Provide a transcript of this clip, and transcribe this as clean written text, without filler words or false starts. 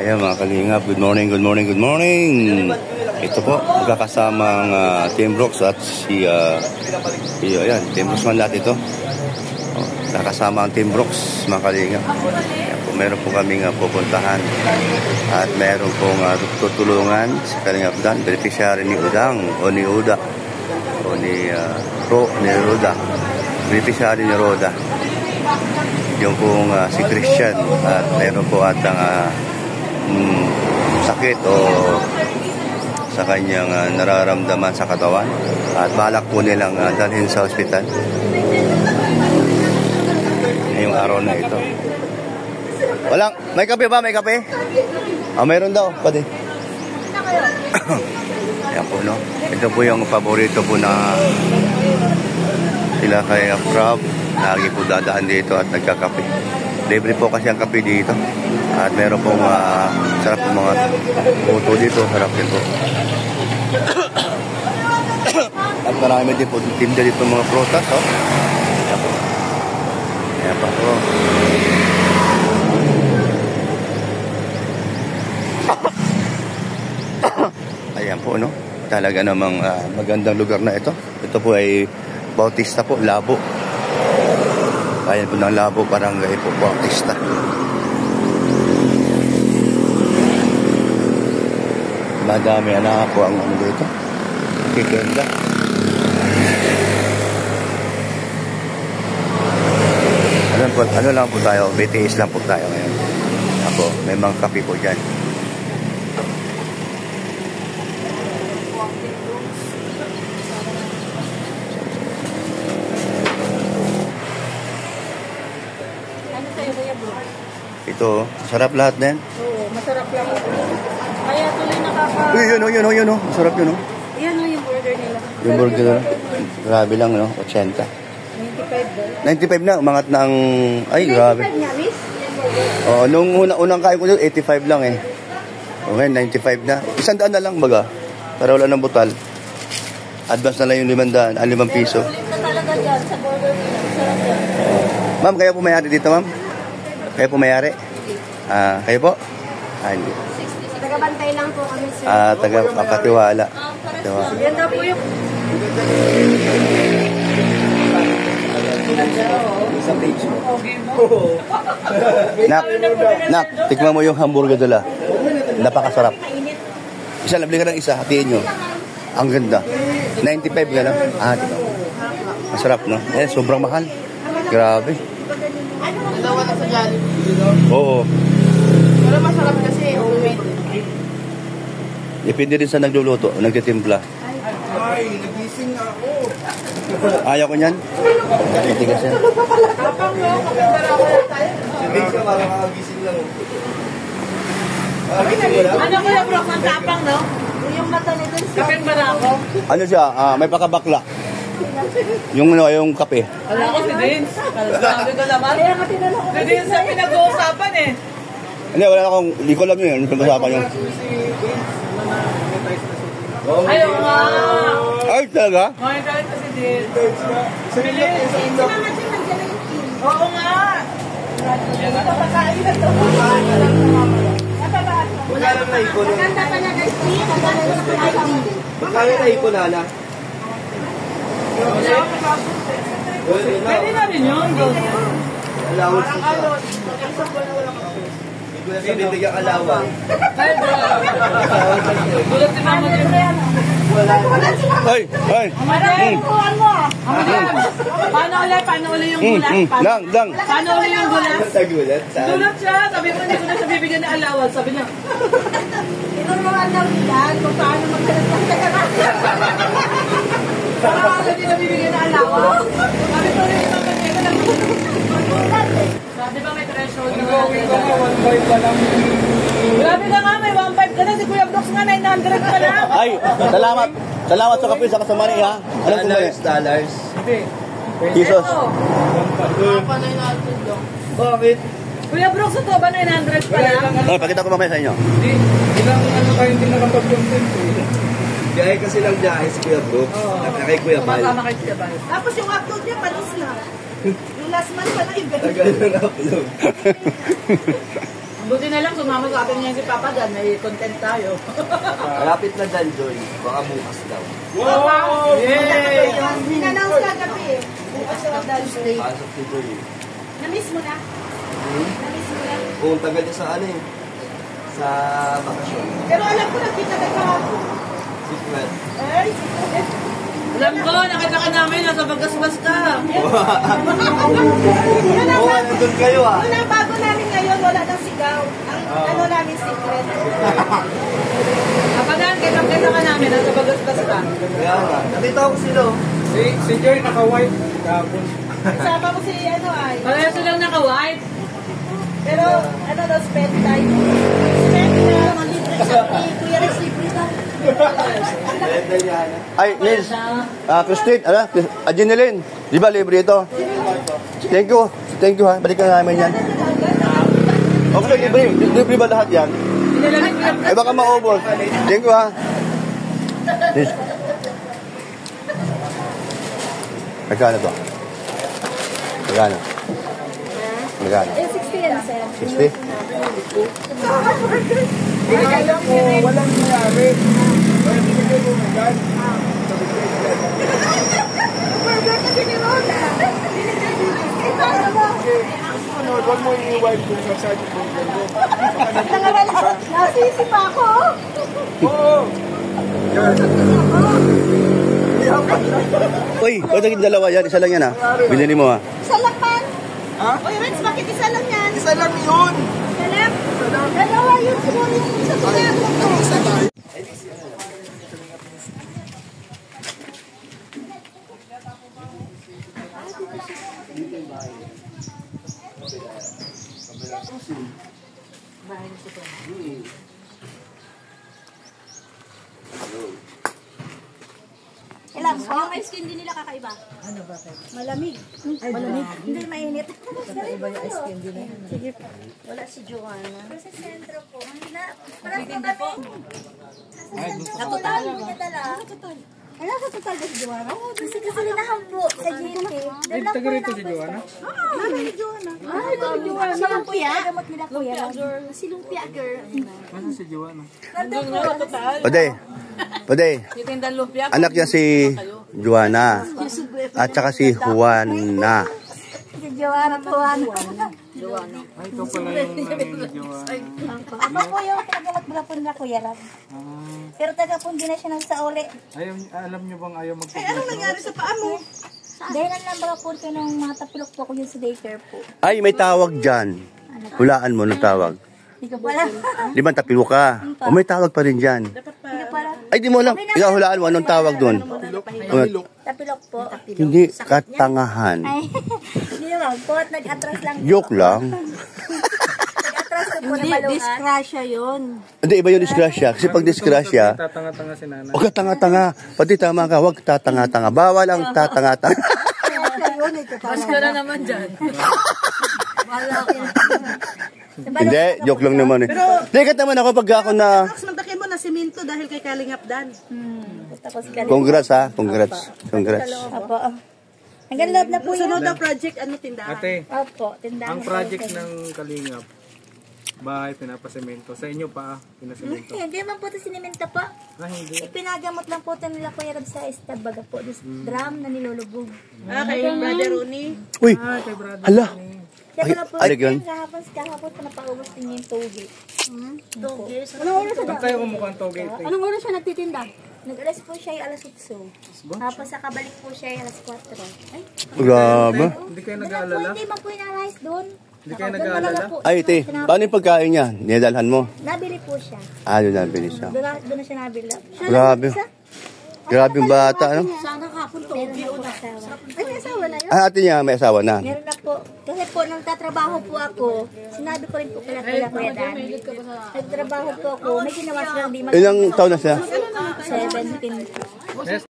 Ayan mga kalingap, good morning, good morning, good morning. Ito po, magkakasama ang Team Brooks at ayan, Team Brooks man lahat ito. Kakasama ang Team Brooks mga kalingap. Ayan po, meron po kaming pupuntahan at meron pong tutulungan sa kalingap dan, beneficiary ni Udang o ni Uda o ni Roda, beneficiary ni Roda. Yung pong si Christian at meron po atang sakit o sa kanyang nararamdaman sa katawan at balak po nilang dalhin sa ospital ngayong araw na ito. Walang, may kape ba? May kape? Mayroon daw, pwede. Ayan po, no? Ito po yung paborito po na sila kay Crab. Lagi po dadaan dito at nagkakape. Libre po kasi ang kape dito. At meron pong sarap po mga puto dito. Sarap din po. At marami din po tinda dito mga prutas. Oh. Ayan po. Ayan pa po. Ayan po, no? Talaga namang magandang lugar na ito. Ito po ay Bautista po, Labo. Ayan po ng Labo, Barangay po, Bautista. Madami na po ang ano dito. Kikenda. Ano lang po tayo, BTS lang po tayo ngayon. Ako, may mga kape po dyan. Ito, sarap lahat din. Oo, masarap lang ito. Kaya tuloy Yun. Masarap yun, no? Yan o yung burger nila. Yung burger nila. Grabe lang, no? 80. 95 daw. 95 na, umangat na ang... Ay, grabe. 95 nga, miss? Oo, nung unang kain ko doon, 85 lang eh. Okay, 95 na. 100 na lang, baga. Para wala ng butal. Advance na lang yung 500, 5 piso. Pero ulit na talaga dyan sa burger nila. Masarap yan. Ma'am, kayo po may-ari dito, ma'am? Kayo po may-ari? Kayo po? Hindi. Tagabantay lang po kami, sir. Katiwala. Yan daw po yung... Nak, tikman mo yung hamburger dala. Napakasarap. Isa, labli ka ng isa, hatiin nyo. Ang ganda. 95 ka lang. Diba? Masarap, no? Sobrang mahal. Grabe. Dalawa na sa Jollibee. Oo. Pero masarap kasi, homemade. Depende rin sa nagluluto, nagtitimpla. Ay, nagising ako. Ayaw ko niyan. Matigas yan. Tapang no, kapag ako na tayo. Sabi ka, parang kakagising lang. Ano ko yung Brooks, ang tapang no? Yung mata nito. Kapag barako. Ano siya? May pakabakla. Yung kape. Alam ko si Vince. Sabi ko naman. Kaya nga tinanong ko. Si Vince ang pinag-uusapan eh. Hindi, wala akong, hindi ko alam yun. Pag-usapan yun. Ayaw nga. Ay, talaga? May galit ko si Vince. Bilis. Si Mama Jim, nandiyan na yung team. Oo nga. Ito, pagkain na ito. Magkano na ipon? Maganda pa na guys, please. Maganda na sa ID. Magkano na ipon, Nana? Pwede na rin yun. Allowance na siya. Hindi ko na siya bibigyan allowance. Ay, bro. Gulat si Mama Jim. Ay! Kuhan mo. Paano uli yung gulat? Lang. Paano uli yung gulat? Sa gulat? Saan? Gulat siya. Sabi ko, hindi ko na siya bibigyan ng allowance. Sabi niya, Tinuruan daw nila kung paano magkalat ng tagarat. parang hindi na bibigyan ng allowance. Sabi ko rin yung Mama Jim. Di ba may threshold na? Grabe na nga, may 1.5 ka na. Si Kuya Brooks nga, 900 pa lang. Ay, salamat. Salamat sa kape, sa kasama niya, ha? Anong kumali? Dollars. Pisos. Bakit? Kuya Brooks, ito ba 900 pa lang? Pakita ko mamaya sa inyo. Ilang ano kayo hindi nakapag-content eh. Biyahe kasi lang biyahe si Kuya Brooks. Kay Kuya Pal. Sumasama kay Kuya Pal. Tapos yung upload niya, panis na. Yung last month pa na yung Tagal na upload. Buti na lang, sumama sa atin ngayon si Papa Dan. May content tayo. Malapit na dyan, Joy. Baka bukas daw. Wow! Yay! Minanaw ka gabi eh. Bukas daw Tuesday. Pasok si Joy. Na-miss mo na? Na-miss mo na? Kung tagal niya sa ano eh. Sa bakasyon. Pero alam ko nakita ka kahapon. Secret. Ay, Alam ko, nakita ka namin, nasa Bagasbas ka. Oo, nandun kayo ah. Yun ang bago namin ngayon, wala nang sigaw. Ang ano namin secret. Papa Dan, kita ka namin, nasa Bagasbas ka. Kaya nga. Nakita ko sila. oh. Si Joy naka-white kahapon. Sama mo si ano ay. Pareho silang naka-white. Pero ano daw, spend time. Spend time. Libre sa Kuya Rex, libre daw. Benda niya. Ay, Nils. Christine, Jeneline. Di ba libre ito? Thank you. Thank you ha. Balikan namin yan. Okay, libre. Libre ba lahat yan? Eh baka maubos. Thank you ha. Nils. Magkano to? Magkano? Magkano? 60 yan, sir. 60? Akala ko walang nangyari. Kaya binigay mo na dyan. Burger kasi ni Roda. Ano, huwag mo i-wipe kung sa side mo. Nasisi pa ako. Oo. Uy, ba't naging dalawa yan? Isa lang yan ha. Binili mo ha. Isa lang man. Ha? Uy, Rex, bakit isa lang yan? Isa lang yun. Isa lang? Dalawa yun siguro yung isa lang. Isa tayo. Ilang po? Yung skin din nila kakaiba. Ano ba? Malamig. Malamig? Hindi, mainit. Iba yung skin din nila. Sige po. Wala si Joanna. Sa sentro po. Parang po kami. Sa total. Ano sa total ba si Joanna? Kasi linahan po sa GMK. Ay, taga rito si Joanna. Mami ni Joanna. Mami ni Joanna. Si Lumpia. Gamot nila kuya. Si Lumpia girl. Ano si Joanna? Nandun po. Pwede. Yung tindang lumpia. Anak niya si Joanna. At saka si Juana. Si Joanna Tuan. Ay, ito pala yung Joanna. Ako po yung tagamot mga po nila kuya Rab. Pero taga-pun din na siya ng sauli. Ayaw, alam niyo bang ayaw magpapalito? Anong nangyari sa paa mo? Dahil lang mga po ito ng mga tapilok po ko yun sa daycare po. Ay, may tawag dyan. Hulaan mo ng tawag. Wala. Di ba tapilo ka? O may tawag pa rin dyan. Ay, di mo alam. Ikaw hulaan mo. Anong tawag doon? Tapilok po. Hindi katangahan. Ay, hindi naman po. At nag-atras lang. Joke lang. Nag-atras ko po na baluhan. Disgrasya yun. Hindi, iba yung disgrasya. Kasi pag disgrasya, Tatanga-tanga si nanay. huwag ka tanga-tanga. Pati tama ka, huwag tatanga-tanga. Bawal ang tatanga-tanga. Mas ka na naman dyan. Hindi, joke lang naman eh. Likat naman ako pag ako na... Mas mantakin mo na simento dahil kay Kalingap Dan. Tapos galing. Congrats ha, congrats. Congrats. Opo. Hanggang loob na po yun. Sunod na project, ano tindahan? Ate, Opo, tindahan. ang project ng Kalingap, bahay, pinapasemento. Sa inyo pa, pinasemento. Hindi man po ito sinimenta po. Ah, hindi. Ipinagamot lang po ito nila Kuya Rab sa Estabaga po. This drum na nilulubog. Kay Brother Rooney. Uy, Ah, kay brother. hala. Kaya pala po, Ay, yun. kahapon po napaubos din yung toge. Toge? Anong oras Saan tayo kumukuha ang toge? Anong oras siya nagtitinda? Nag-alas po siya ay alas 8. Tapos sa kabalik po siya ay alas 4. Ay, Grabe. Hindi kayo po, nag-aalala? hindi man po inaayos doon. Hindi kayo nag-aalala? Ay, te, paano yung pagkain niya? Nidalhan mo? Nabili po siya. Doon nabili siya. Doon na siya nabili. Grabe. Grabe yung bata, ano? Sana kapon to. Meron na po asawa. Ay, may asawa na yun. Ate niya may asawa na. Meron na po. Kasi po, nang tatrabaho po ako, sinabi ko rin po kaya Kuya Dan. Nagtrabaho po ako, may ginawa silang di mag- Ilang taon na siya? 17.